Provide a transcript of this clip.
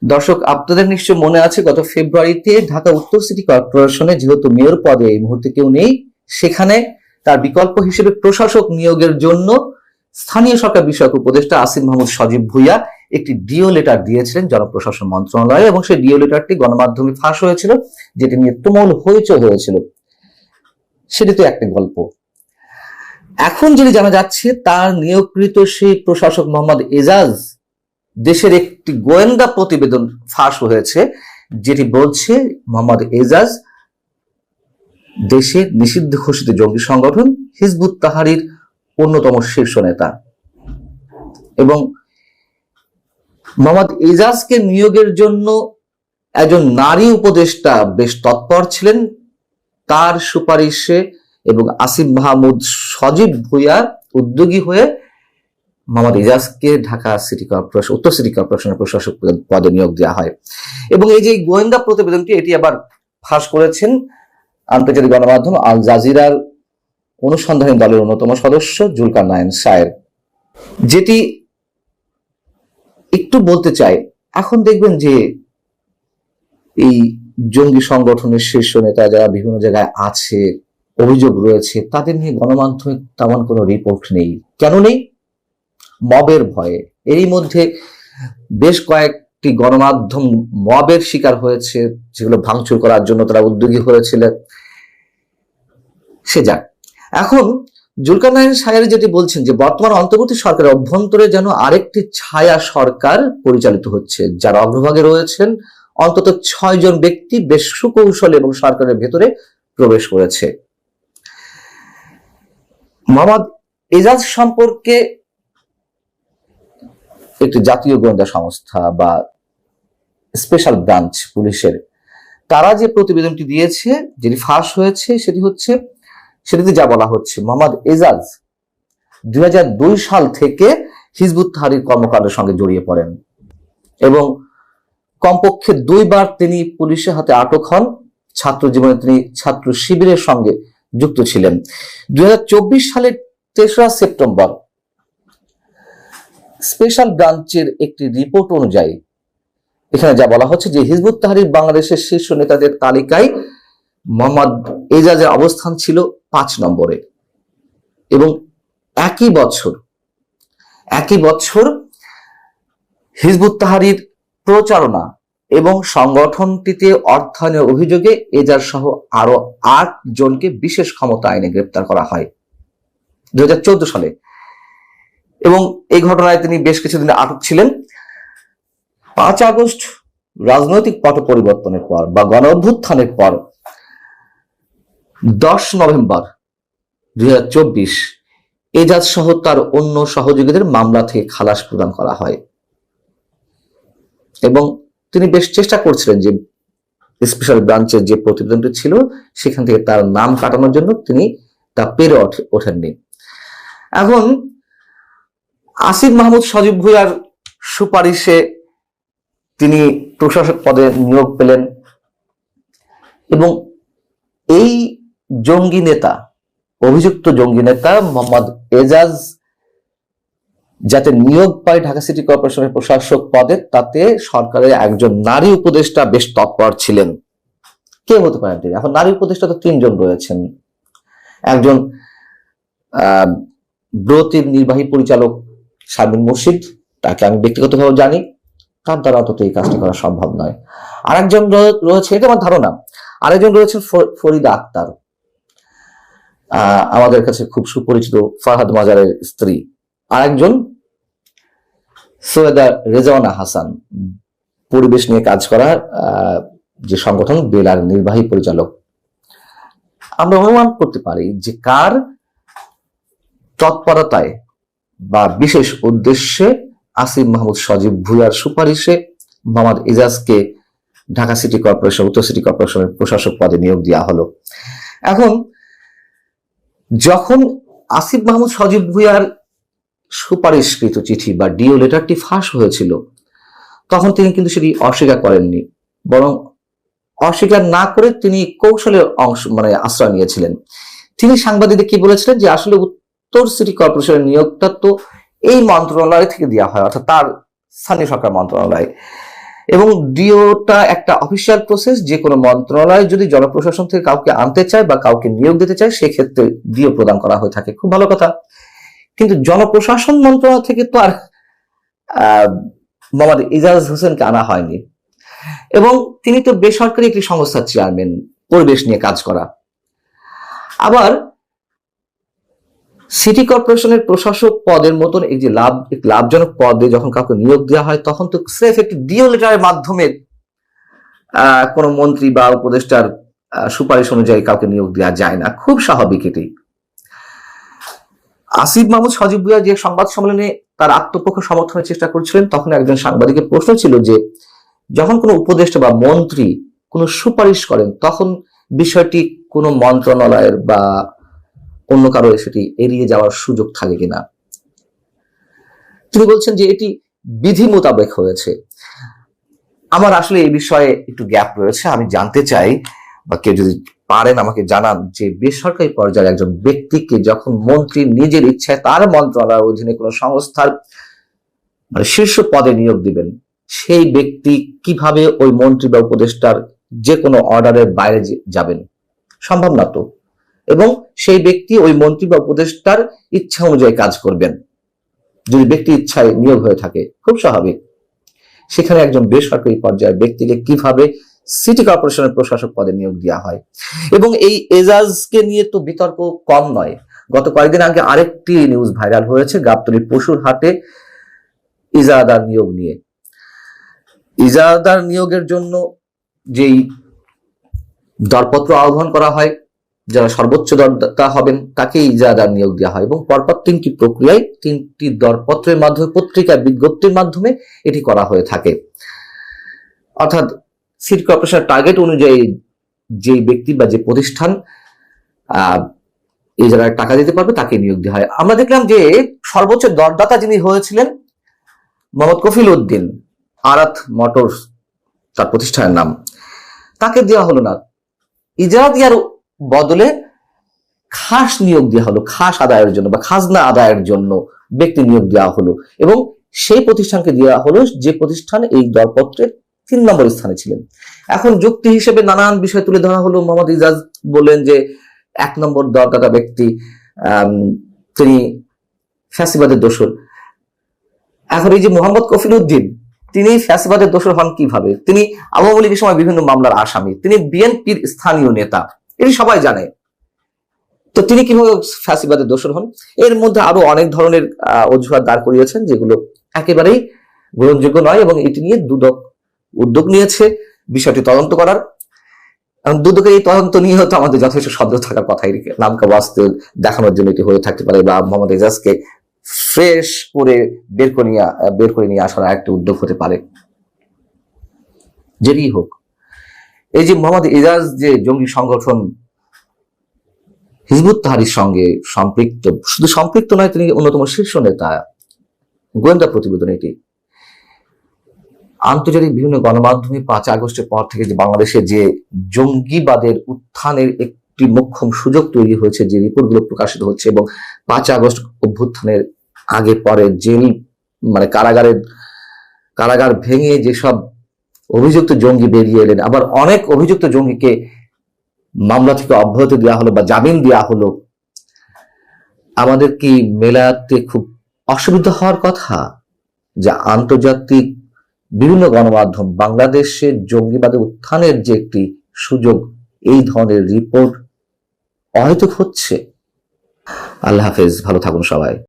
দর্শক, আপনাদের নিশ্চয় মনে আছে গত ফেব্রুয়ারিতে ঢাকা উত্তর সিটি কর্পোরেশনে যেহেতু মেয়র পদে এই মুহূর্তে কেউ নেই, সেখানে তার বিকল্প হিসেবে প্রশাসক নিয়োগের জন্য স্থানীয় সরকার বিষয়ক উপদেষ্টা আসিফ মাহমুদ সজীব ভুঁইয়া একটি ডিও লেটার দিয়েছিলেন জনপ্রশাসন মন্ত্রণালয়ে, এবং সেই ডিও লেটারটি গণমাধ্যমে ফাঁস হয়েছিল, যেটি নিয়ে তুমুল হইচই হয়েছিল। সেটি তো একটা গল্প। এখন যেটি জানা যাচ্ছে, তার নিয়োগকৃত সেই প্রশাসক মোহাম্মদ এজাজ দেশের একটি গোয়েন্দা প্রতিবেদন ফাঁস হয়েছে, যেটি বলছে মোহাম্মদ এজাজ দেশের নিষিদ্ধ ঘোষিত জঙ্গি সংগঠন হিজবুত তাহরির অন্যতম শীর্ষ নেতা। এবং মোহাম্মদ এজাজকে নিয়োগের জন্য একজন নারী উপদেষ্টা বেশ তৎপর ছিলেন। তার সুপারিশে এবং আসিফ মাহমুদ সজীব ভুঁইয়া উদ্যোগী হয়ে মোহাম্মদ এজাজকে ঢাকা সিটি কর্পোরেশন, উত্তর সিটি কর্পোরেশনের প্রশাসক পদে নিয়োগ দেওয়া হয়। এবং এই যে গোয়েন্দা প্রতিবেদনটি, এটি আবার ফাঁস করেছেন আন্তর্জাতিক গণমাধ্যম আল জাজিরার অনুসন্ধানী দলের অন্যতম সদস্য জুলকারনাইন সায়ের। যেটি একটু বলতে চাই, এখন দেখবেন যে এই জঙ্গি সংগঠনের শীর্ষ নেতা যারা বিভিন্ন জায়গায় আছে, অভিযোগ রয়েছে, তাদের নিয়ে গণমাধ্যমে তেমন কোনো রিপোর্ট নেই। কেন নেই? মবের ভয়ে। এরই মধ্যে বেশ কয়েকটি গণমাধ্যম মবের শিকার হয়েছে, যেগুলো ভাঙচুর করার জন্য তারা উদ্যোগী হয়েছিলেন। সে যাক, এখন জুলকারনাইন সায়ের যেটি বলছেন যে বর্তমান অন্তর্বর্তী সরকারের অভ্যন্তরে যেন আরেকটি ছায়া সরকার পরিচালিত হচ্ছে, যার অগ্রভাগে রয়েছেন অন্তত 6 জন ব্যক্তি বেশ সুকৌশল এবং সরকারের ভেতরে প্রবেশ করেছে। মোহাম্মদ এজাজ সম্পর্কে একটি জাতীয় গোয়েন্দা সংস্থা বা স্পেশাল ব্রাঞ্চ পুলিশের তারা যে প্রতিবেদনটি দিয়েছে, যেটি ফাঁস হয়েছে, সেটিতে যা বলা হচ্ছে, মোহাম্মদ এজাজ 2002 সাল থেকে হিজবুত তাহরির কর্মকাণ্ডের সঙ্গে জড়িয়ে পড়েন এবং কমপক্ষে 2 বার তিনি পুলিশের হাতে আটক হন। ছাত্র জীবনে তিনি ছাত্র শিবিরের সঙ্গে যুক্ত ছিলেন। 2024 সালের 3রা সেপ্টেম্বর স্পেশাল ব্রাঞ্চের একটি রিপোর্ট অনুযায়ী এখানে যা বলা হচ্ছে যে হিজবুত তাহরির বাংলাদেশের শীর্ষ নেতাদের তালিকায় মোহাম্মদ এজাজের অবস্থান ছিল 5 নম্বরে। এবং একই বছর হিজবুত তাহরির প্রচারণা এবং সংগঠনটিতে অর্থায়নের অভিযোগে এজাজ সহ আরো 8 জনকে বিশেষ ক্ষমতা আইনে গ্রেপ্তার করা হয় 2014 সালে। এবং এই ঘটনায় তিনি বেশ কিছুদিন আটক ছিলেন। 5 আগস্ট রাজনৈতিক পট পরিবর্তনের পর বা গণ অভ্যুত্থানের পর 10 নভেম্বর 2024 এজাজ সহ তার অন্য সহযোগীদের মামলা থেকে খালাস প্রদান করা হয়। এবং তিনি বেশ চেষ্টা করছিলেন যে স্পেশাল ব্রাঞ্চের যে প্রতিবেদনটি ছিল সেখান থেকে তার নাম কাটানোর জন্য, তিনি তা পেরে ওঠেননি। এখন আসিফ মাহমুদ সজীব ভুঁইয়ার সুপারিশে তিনি প্রশাসক পদে নিয়োগ পেলেন এবং এই অভিযুক্ত জঙ্গি নেতা মোহাম্মদ এজাজ যাতে নিয়োগ পায় ঢাকা সিটি কর্পোরেশনের প্রশাসক পদে, তাতে সরকারের একজন নারী উপদেষ্টা বেশ তৎপর ছিলেন। কে হতে পারেন তিনি? এখন নারী উপদেষ্টা তো 3 জন রয়েছেন। একজন ব্রতির নির্বাহী পরিচালক শারমিন মুর্শিদ, তাকে আমি ব্যক্তিগতভাবে জানি, তার দ্বারা অন্তত এই কাজটি করা সম্ভব নয়। আরেকজন রয়েছে, এটা আমার ধারণা, আরেকজন রয়েছেন ফরিদা আক্তার, আমাদের কাছে খুব সুপরিচিত ফারহাদ মাজারের স্ত্রী। আরেকজন সৈয়দা রেজাওয়ানা হাসান, পরিবেশ নিয়ে কাজ করা যে সংগঠন বেলার নির্বাহী পরিচালক। আমরা অনুমান করতে পারি যে কার তৎপরতায় বা বিশেষ উদ্দেশ্যে আসিফ মাহমুদ সজীব ভুঁইয়ার সুপারিশে মোহাম্মদ এজাজকে ঢাকা সিটি কর্পোরেশন, উত্তর সিটি কর্পোরেশনের প্রশাসক পদে নিয়োগ দেওয়া হলো। এখন যখন আসিফ মাহমুদ সজীব ভুঁইয়ার সুপারিশকৃত চিঠি বা ডিও লেটারটি ফাঁস হয়েছিল, তখন তিনি কিন্তু সেটি অস্বীকার করেননি, বরং অস্বীকার না করে তিনি কৌশলের আশ্রয় নিয়েছিলেন। তিনি সাংবাদিকদের কি বলেছিলেন যে আসলে উত্তর সিটি কর্পোরেশনের নিয়োগটা তো এই মন্ত্রণালয় থেকে দেওয়া হয়, অর্থাৎ তার স্থানীয় সরকার মন্ত্রণালয়, এবং ডিওটা একটা অফিসিয়াল প্রসেস। যে কোনো মন্ত্রণালয় যদি জনপ্রশাসন থেকে কাউকে আনতে চায় বা কাউকে নিয়োগ দিতে চায়, সেক্ষেত্রে ডিও প্রদান করা হয়ে থাকে। খুব ভালো কথা। কিন্তু জনপ্রশাসন মন্ত্রণালয় থেকে তো আর মোহাম্মদ ইজাজ হোসেনকে আনা হয়নি, এবং তিনি তো বেসরকারি একটি সংস্থার চেয়ারম্যান, পরিবেশ নিয়ে কাজ করা। আবার সিটি কর্পোরেশনের প্রশাসক পদের মতন এই যে লাভজনক পদে যখন কাউকে নিয়োগ দেওয়া হয়, তখন তো স্রেফ একটি ডিও লেটারের মাধ্যমে কোন মন্ত্রী বা উপদেষ্টার সুপারিশ অনুযায়ী কাউকে নিয়োগ দেওয়া যায় না। খুব স্বাভাবিক এটি। আসিফ মাহমুদ সজীব ভুঁইয়া যে সংবাদ সম্মেলনে তার আত্মপক্ষ সমর্থনের চেষ্টা করছিলেন, তখন একজন সাংবাদিকের প্রশ্ন ছিল যে যখন কোনো উপদেষ্টা বা মন্ত্রী কোনো সুপারিশ করেন, তখন বিষয়টি কোনো মন্ত্রণালয়ের বা অন্য কারো সেটি এড়িয়ে যাওয়ার সুযোগ থাকে কিনা। তিনি বলছেন যে এটি বিধি মোতাবেক হয়েছে। আমার আসলে এই বিষয়ে একটু গ্যাপ রয়েছে। আমি জানতে চাই, বা কেউ যদি পারেন আমাকে জানান, যে বেসরকারি পর্যায়ে একজন ব্যক্তিকে যখন মন্ত্রী নিজের ইচ্ছায় তার মন্ত্রণালয়ের অধীনে কোনো সংস্থার মানে শীর্ষ পদে নিয়োগ দিবেন, সেই ব্যক্তি কিভাবে ওই মন্ত্রী বা উপদেষ্টার যে কোনো অর্ডারের বাইরে যাবেন? সম্ভব না তো। এবং সেই ব্যক্তি ওই মন্ত্রী বা উপদেষ্টার ইচ্ছা অনুযায়ী কাজ করবেন যদি ব্যক্তি ইচ্ছায় নিয়োগ হয়ে থাকে। খুব স্বাভাবিক। সেখানে একজন বেসরকারি পর্যায়ের ব্যক্তিকে কিভাবে সিটি কর্পোরেশনের প্রশাসক পদে নিয়োগ দেওয়া হয়? এবং এই এজাজকে নিয়ে তো বিতর্ক কম নয়। গত কয়েকদিন আগে আরেকটি নিউজ ভাইরাল হয়েছে গাবতলী পশুর হাটে ইজারাদার নিয়োগ নিয়ে। ইজারাদার নিয়োগের জন্য যেই দরপত্র আহ্বান করা হয়, যারা সর্বোচ্চ দরদাতা হবেন তাকে ইজারাদার নিয়োগ দেওয়া হয়, এবং পরপর 3টি প্রক্রিয়ায় 3টি দরপত্রের মাধ্যমে, পত্রিকা বিজ্ঞপ্তির মাধ্যমে এটি করা হয়ে থাকে। অর্থাৎ সিটি কর্পোরেশনের টার্গেট অনুযায়ী যে ব্যক্তি বা যে প্রতিষ্ঠান ইজারার টাকা দিতে পারবে তাকে নিয়োগ দেওয়া হয়। আমরা দেখলাম যে সর্বোচ্চ দরদাতা যিনি হয়েছিলেন মোহাম্মদ কফিল উদ্দিন, আরাত মোটরস তার প্রতিষ্ঠানের নাম, তাকে দেওয়া হলো না। ইজারা দেওয়ার বদলে খাস নিয়োগ দেওয়া হলো, খাস আদায়ের জন্য বা খাজনা আদায়ের জন্য ব্যক্তি নিয়োগ দেওয়া হলো, এবং সেই প্রতিষ্ঠানকে দেওয়া হলো যে প্রতিষ্ঠান এই দরপত্রের 3 নম্বর স্থানে ছিলেন। এখন যুক্তি হিসেবে নানান বিষয় তুলে ধরা হলো। মোহাম্মদ ইজাজ বললেন যে 1 নম্বর দরদাতা ব্যক্তি তিনি ফ্যাসিবাদের দোসর। এখন এই যে মোহাম্মদ কফিল উদ্দিন, তিনি ফ্যাসিবাদের দোসর হন কিভাবে? তিনি আওয়ামী লীগের সময় বিভিন্ন মামলার আসামি, তিনি বিএনপির স্থানীয় নেতা, এটি সবাই জানে। তো তিনি কিভাবে ফ্যাসিবাদের দোসর হন? এর মধ্যে আরো অনেক ধরনের অজুহাত দাঁড় করিয়েছেন, যেগুলো একেবারেই গ্রহণযোগ্য নয়, এবং এটি নিয়ে দুদক উদ্যোগ নিয়েছে বিষয়টি তদন্ত করার। দুদকের এই তদন্ত নিয়ে হয়তো আমাদের যথেষ্ট সন্দেহ থাকার কথাই, নামকা বাস্তব দেখানোর জন্য এটি হয়ে থাকতে পারে, বা মোহাম্মদ ইজাজকে ফ্রেশ করে বের করে নিয়ে আসার একটা উদ্যোগ হতে পারে। যেটি হোক, এই যে মোহাম্মদ ইজাজ যে জঙ্গি সংগঠন হিজবুত তাহরীরের সঙ্গে সম্পৃক্ত, শুধু সম্পৃক্ত নয়, তিনি অন্যতম শীর্ষ নেতা। গোয়েন্দা প্রতিবেদন এটি। আন্তর্জাতিক বিভিন্ন গণমাধ্যমে 5 আগস্টের পর থেকে যে বাংলাদেশে যে জঙ্গিবাদের উত্থানের একটি মোক্ষম সুযোগ তৈরি হয়েছে, যে রিপোর্টগুলো প্রকাশিত হচ্ছে, এবং 5 আগস্ট অভ্যুত্থানের আগে পরে জেল মানে কারাগার ভেঙে যেসব অভিযুক্ত জঙ্গি বেরিয়ে এলেন, আবার অনেক অভিযুক্ত জঙ্গিকে মামলা থেকে অব্যাহতি দেওয়া হলো বা জামিন দেওয়া হলো। আমাদের কি মেলাতে খুব অসুবিধা হওয়ার কথা যে আন্তর্জাতিক বিভিন্ন গণমাধ্যম বাংলাদেশের জঙ্গিবাদের উত্থানের যে একটি সুযোগ, এই ধরনের রিপোর্ট অহেতুক হচ্ছে? আল্লাহ হাফেজ, ভালো থাকুন সবাই।